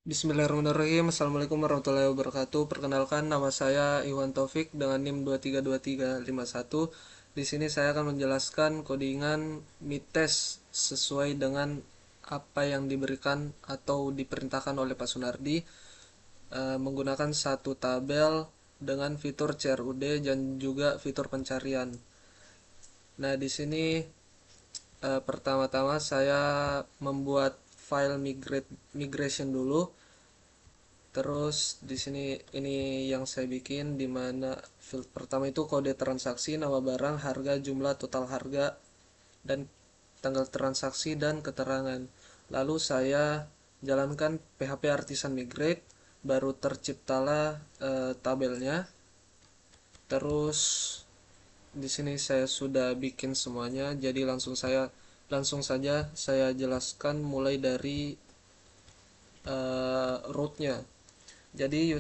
Bismillahirrahmanirrahim. Assalamualaikum warahmatullahi wabarakatuh. Perkenalkan, nama saya Iwan Taufik dengan NIM 232351. Di sini saya akan menjelaskan codingan MITES sesuai dengan apa yang diberikan atau diperintahkan oleh Pak Sunardi, menggunakan satu tabel dengan fitur CRUD dan juga fitur pencarian. Nah, di sini pertama-tama saya membuat file migration dulu. Terus di sini ini yang saya bikin, di mana field pertama itu kode transaksi, nama barang, harga, jumlah, total harga, dan tanggal transaksi dan keterangan. Lalu saya jalankan PHP Artisan Migrate, baru terciptalah tabelnya. Terus di sini saya sudah bikin semuanya, jadi langsung saja saya jelaskan mulai dari rootnya. Jadi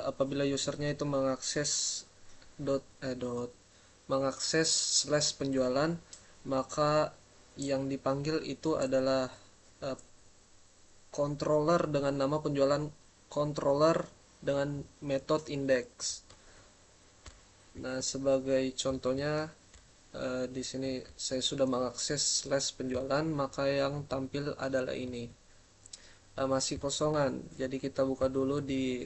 apabila usernya itu mengakses slash penjualan, maka yang dipanggil itu adalah uh, controller dengan nama penjualan controller dengan metode index. Nah, sebagai contohnya, di sini saya sudah mengakses slash penjualan, maka yang tampil adalah ini. Masih kosongan. Jadi kita buka dulu di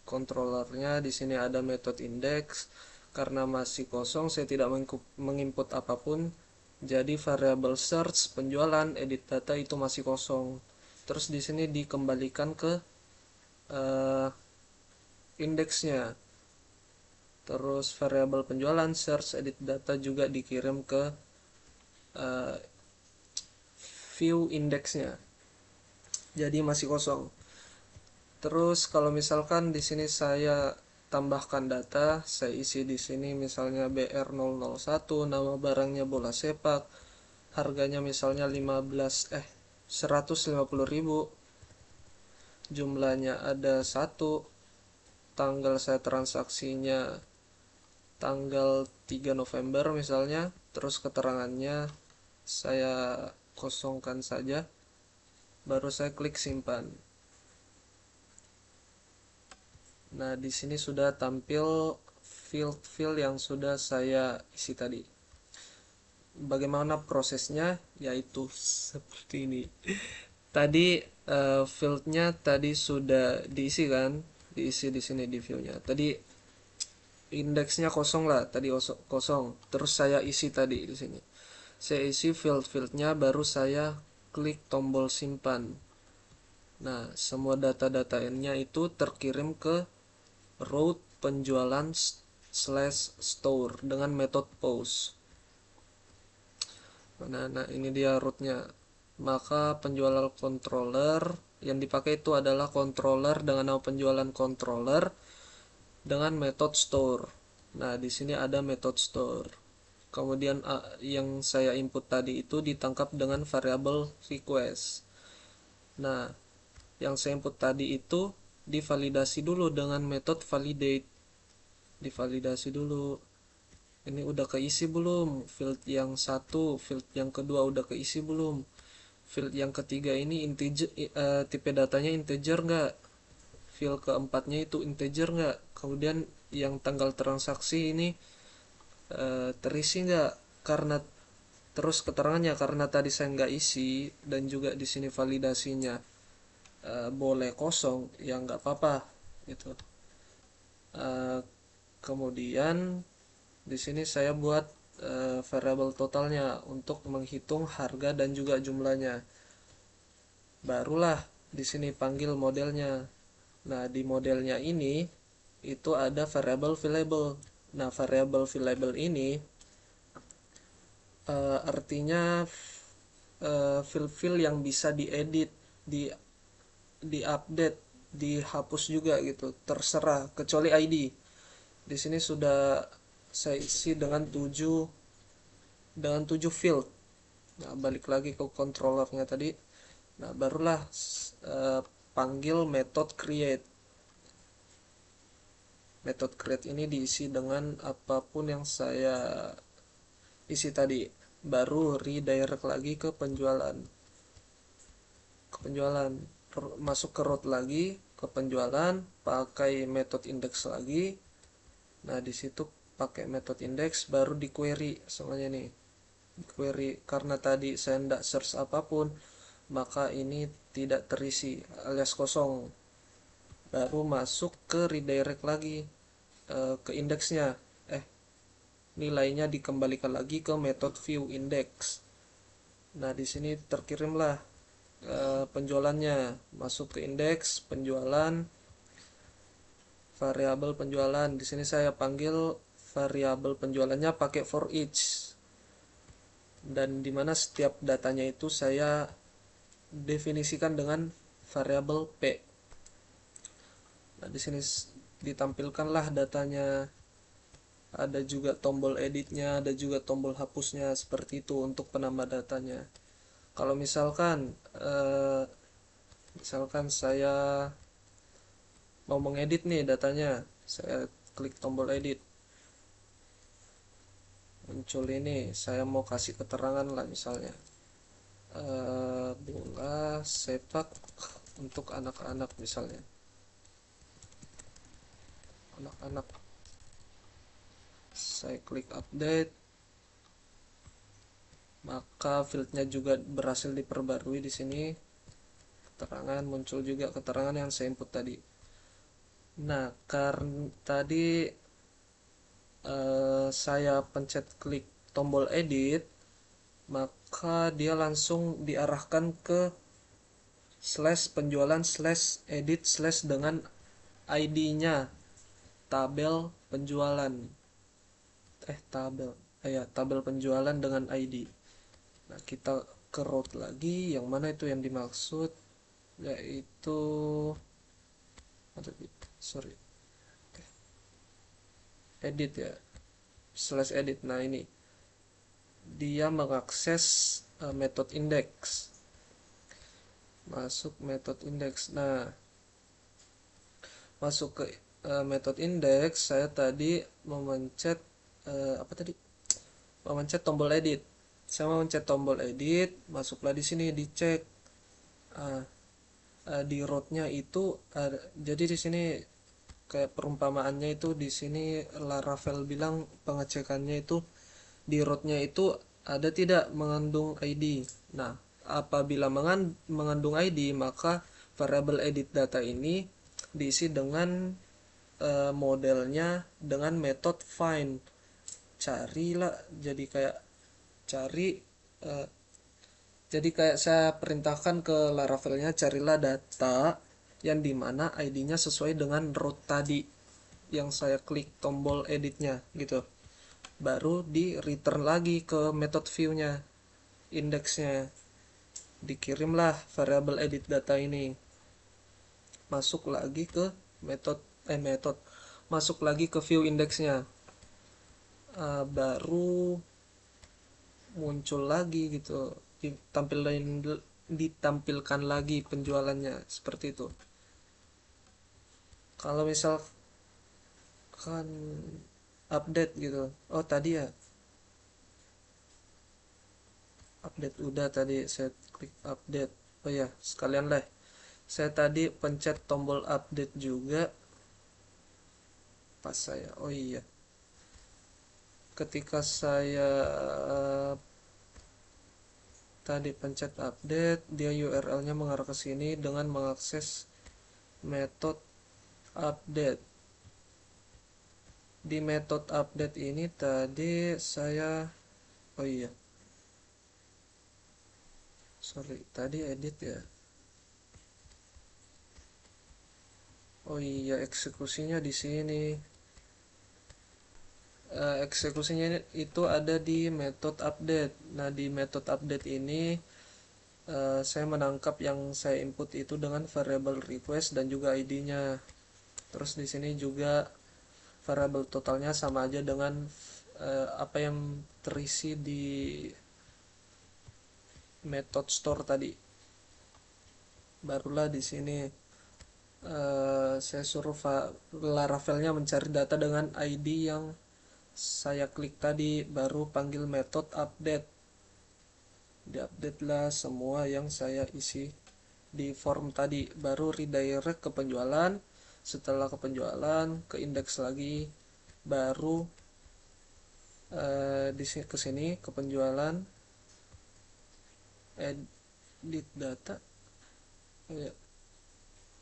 controllernya. Di sini ada metode index. Karena masih kosong, saya tidak menginput apapun. Jadi variable search penjualan edit data itu masih kosong. Terus di sini dikembalikan ke uh, indeksnya. Terus variable penjualan search edit data juga dikirim ke uh, view indeksnya. Jadi masih kosong. Terus kalau misalkan di sini saya tambahkan data, saya isi di sini misalnya BR001, nama barangnya bola sepak, harganya misalnya 150.000, jumlahnya ada 1, tanggal saya transaksinya tanggal 3 November misalnya, terus keterangannya saya kosongkan saja, baru saya klik simpan. Nah, di sini sudah tampil field-field yang sudah saya isi tadi. Bagaimana prosesnya? Yaitu seperti ini. Tadi fieldnya tadi sudah diisi kan? Diisi di sini di fieldnya. Tadi indeksnya kosong lah, tadi kosong. Terus saya isi tadi di sini. Saya isi fieldnya, baru saya klik tombol simpan. Nah, semua data-datanya itu terkirim ke route penjualan slash store dengan metode post. Nah, ini dia rootnya. Maka penjualan controller yang dipakai itu adalah controller dengan nama penjualan controller dengan metode store. Nah, di sini ada metode store. Kemudian yang saya input tadi itu ditangkap dengan variable request. Nah, yang saya input tadi itu divalidasi dulu dengan metode validate. Divalidasi dulu. Ini udah keisi belum? Field yang satu, field yang kedua udah keisi belum? Field yang ketiga ini integer, tipe datanya integer nggak? Field keempatnya itu integer nggak? Kemudian yang tanggal transaksi ini terisi nggak? Karena terus keterangannya, karena tadi saya nggak isi dan juga di sini validasinya boleh kosong, ya nggak apa-apa gitu. Uh, Kemudian di sini saya buat variable totalnya untuk menghitung harga dan juga jumlahnya. Barulah di sini panggil modelnya. Nah, di modelnya ini itu ada variable available. Nah, variable available ini artinya fill yang bisa diedit, di update, dihapus juga gitu, terserah kecuali ID. Di sini sudah saya isi dengan 7 field. Nah, balik lagi ke controllernya tadi. Nah, barulah panggil method create. Method create ini diisi dengan apapun yang saya isi tadi. Baru redirect lagi ke penjualan. masuk ke root lagi, ke penjualan, pakai metode index lagi. Nah, di situ pakai metode index, baru di query semuanya nih. Query karena tadi saya tidak search apapun, maka ini tidak terisi alias kosong. Baru masuk ke redirect lagi ke indeksnya. Nilainya dikembalikan lagi ke metode view index. Nah, di sini terkirimlah penjualannya, masuk ke indeks penjualan, variabel penjualan. Di sini saya panggil variabel penjualannya pakai for each, dan dimana setiap datanya itu saya definisikan dengan variabel p. Nah, di sini ditampilkanlah datanya. Ada juga tombol editnya, ada juga tombol hapusnya, seperti itu untuk penambah datanya. Kalau misalkan saya mau mengedit nih datanya, saya klik tombol edit, muncul ini, saya mau kasih keterangan lah, misalnya bunga sepak untuk anak-anak, misalnya anak-anak. Saya klik update, maka fieldnya juga berhasil diperbarui. Di sini keterangan, muncul juga keterangan yang saya input tadi. Nah, karena tadi saya pencet klik tombol edit, maka dia langsung diarahkan ke slash penjualan slash edit slash dengan ID-nya, tabel penjualan, tabel penjualan dengan ID. Nah, kita ke root lagi, yang mana itu yang dimaksud, yaitu edit ya, slash edit. Nah, ini dia mengakses metode index, masuk metode index. Nah, masuk ke metode index, saya tadi memencet memencet tombol edit. Saya memencet tombol edit, masuklah di sini, dicek di rootnya itu jadi di sini kayak perumpamaannya itu, di sini Laravel bilang pengecekannya itu di rootnya itu ada tidak mengandung ID. Nah, apabila mengandung ID, maka variable edit data ini diisi dengan modelnya dengan metode find. Carilah, jadi kayak cari jadi kayak saya perintahkan ke Laravelnya, carilah data yang dimana ID-nya sesuai dengan root tadi yang saya klik tombol editnya gitu. Baru di return lagi ke method view-nya, indeksnya. Dikirimlah variable edit data ini. Masuk lagi ke method masuk lagi ke view indeksnya. Baru muncul lagi gitu, ditampilkan lagi penjualannya, seperti itu. Kalau misalkan update gitu, oh tadi ya update udah, tadi saya klik update. Oh ya, sekalian lah, saya tadi pencet tombol update juga pas saya, oh iya, ketika saya tadi pencet update, dia URL-nya mengarah ke sini dengan mengakses metode update. Di metode update ini tadi saya, oh iya, tadi edit ya. Oh iya, eksekusinya di sini. Eksekusinya itu ada di metode update. Nah, di metode update ini saya menangkap yang saya input itu dengan variable request dan juga ID-nya. Terus di sini juga variable totalnya sama aja dengan apa yang terisi di method store tadi. Barulah di sini saya suruh Laravelnya mencari data dengan ID yang saya klik tadi, baru panggil method update. Diupdate lah semua yang saya isi di form tadi, baru redirect ke penjualan. Setelah ke penjualan, ke indeks lagi, baru di sini ke sini ke penjualan, edit data, ya,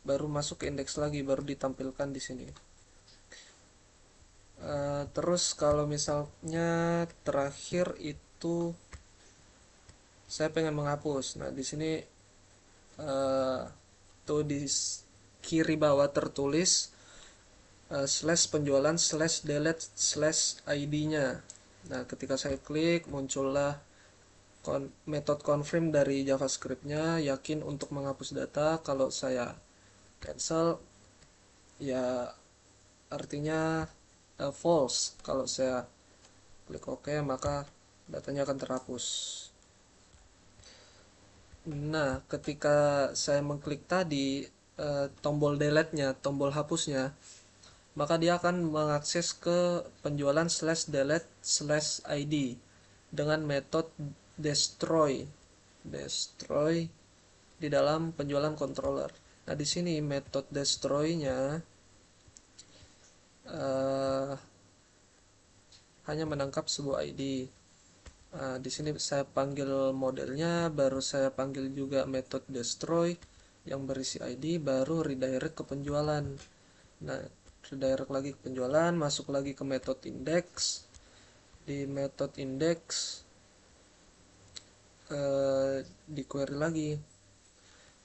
baru masuk ke indeks lagi, baru ditampilkan di sini. Terus kalau misalnya terakhir itu saya pengen menghapus. Nah, di sini tuh di kiri bawah tertulis slash penjualan slash delete slash ID-nya. Nah, ketika saya klik, muncullah metode confirm dari JavaScript-nya, yakin untuk menghapus data. Kalau saya cancel, ya artinya false. Kalau saya klik OK, maka datanya akan terhapus. Nah, ketika saya mengklik tadi tombol delete-nya, tombol hapusnya, maka dia akan mengakses ke penjualan slash delete slash ID dengan metode destroy di dalam penjualan controller. Nah, di sini metode destroy-nya uh, hanya menangkap sebuah ID. Nah, di sini saya panggil modelnya, baru saya panggil juga metode destroy yang berisi ID, baru redirect ke penjualan. Nah, redirect lagi ke penjualan, masuk lagi ke metode index. Di metode index di query lagi.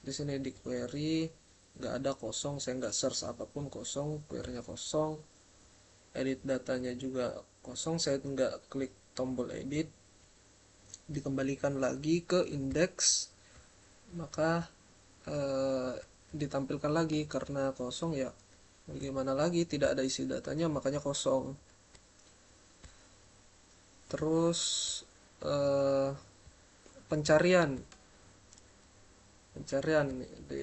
Di sini di query nggak ada, kosong, saya nggak search apapun, kosong, query-nya kosong. Edit datanya juga kosong, saya nggak klik tombol edit. Dikembalikan lagi ke indeks, maka ditampilkan lagi karena kosong, ya bagaimana lagi, tidak ada isi datanya, makanya kosong. Terus eh, pencarian nih, di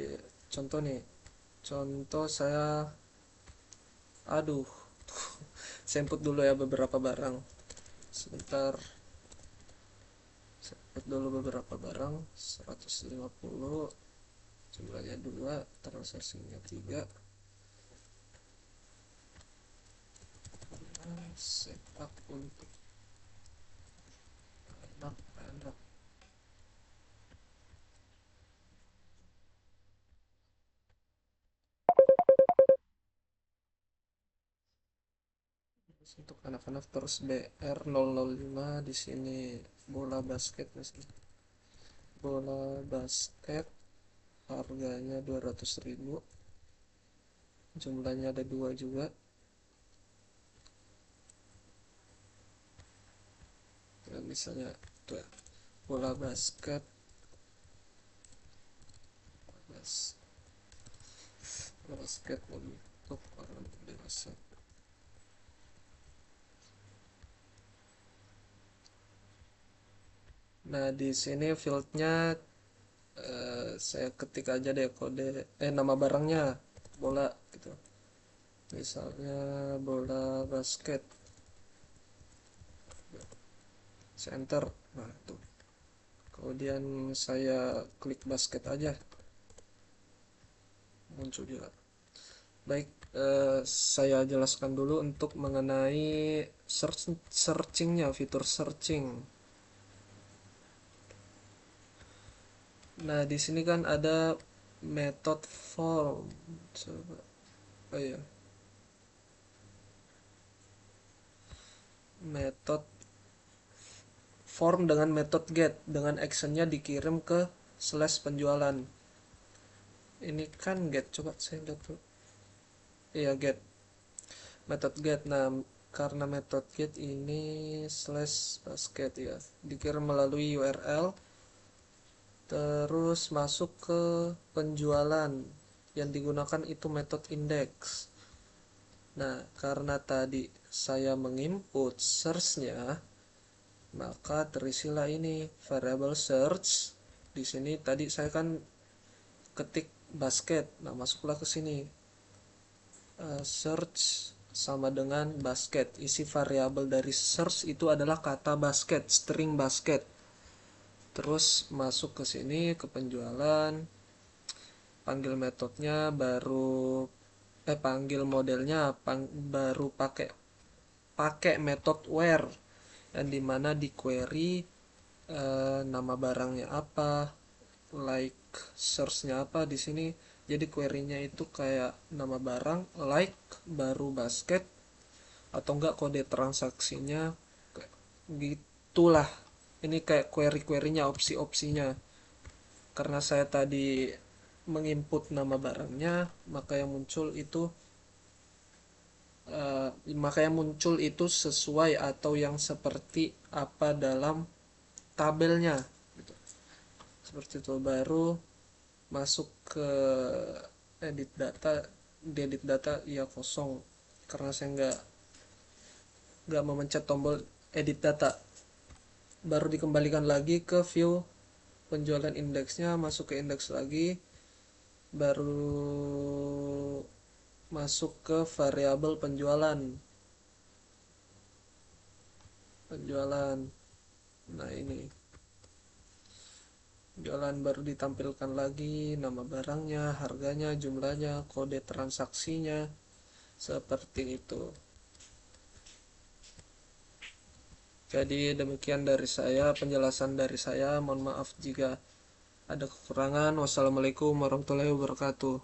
contoh nih, contoh saya, aduh, saya input dulu ya beberapa barang sebentar. Saya input dulu beberapa barang, 150, jumlahnya 2, transaksinya 3. Sepak untuk anak-anak. Untuk anak-anak terus BR005 di sini bola basket misalnya. Bola basket harganya 200.000. Jumlahnya ada 2 juga. Dan misalnya tuh, bola basket untuk orang dewasa. Nah, di sini fieldnya saya ketik aja deh kode nama barangnya bola gitu. Misalnya bola basket. Saya enter. Nah, tuh. Kemudian saya klik basket aja. Muncul juga. Baik, saya jelaskan dulu untuk mengenai searchingnya, fitur searching. Nah, di sini kan ada method form. Coba, oh ya, method form dengan method get, dengan actionnya dikirim ke slash penjualan. Ini kan get, coba saya lihat tuh. Iya, get, method get. Nah, karena method get ini slash basket ya, dikirim melalui URL, terus masuk ke penjualan. Yang digunakan itu metode index. Nah, karena tadi saya menginput search-nya, maka terisilah ini variable search. Di sini tadi saya kan ketik basket. Nah, masuklah ke sini. Search sama dengan basket. Isi variabel dari search itu adalah kata basket, string basket. Terus masuk ke sini ke penjualan. panggil metodenya, baru panggil modelnya, baru pakai metode where, yang dimana di query nama barangnya apa, like searchnya apa di sini. Jadi querynya itu kayak nama barang, like, baru basket, atau enggak kode transaksinya, gitulah. Ini kayak query-querynya, opsi-opsinya. Karena saya tadi menginput nama barangnya, maka yang muncul itu sesuai atau yang seperti apa dalam tabelnya gitu. Seperti itu. Baru masuk ke edit data. Di edit data ya kosong, karena saya nggak memencet tombol edit data. Baru dikembalikan lagi ke view penjualan indeksnya, masuk ke indeks lagi, baru masuk ke variabel penjualan. Nah, ini jualan, baru ditampilkan lagi nama barangnya, harganya, jumlahnya, kode transaksinya, seperti itu. Jadi demikian dari saya, penjelasan dari saya. Mohon maaf jika ada kekurangan. Wassalamualaikum warahmatullahi wabarakatuh.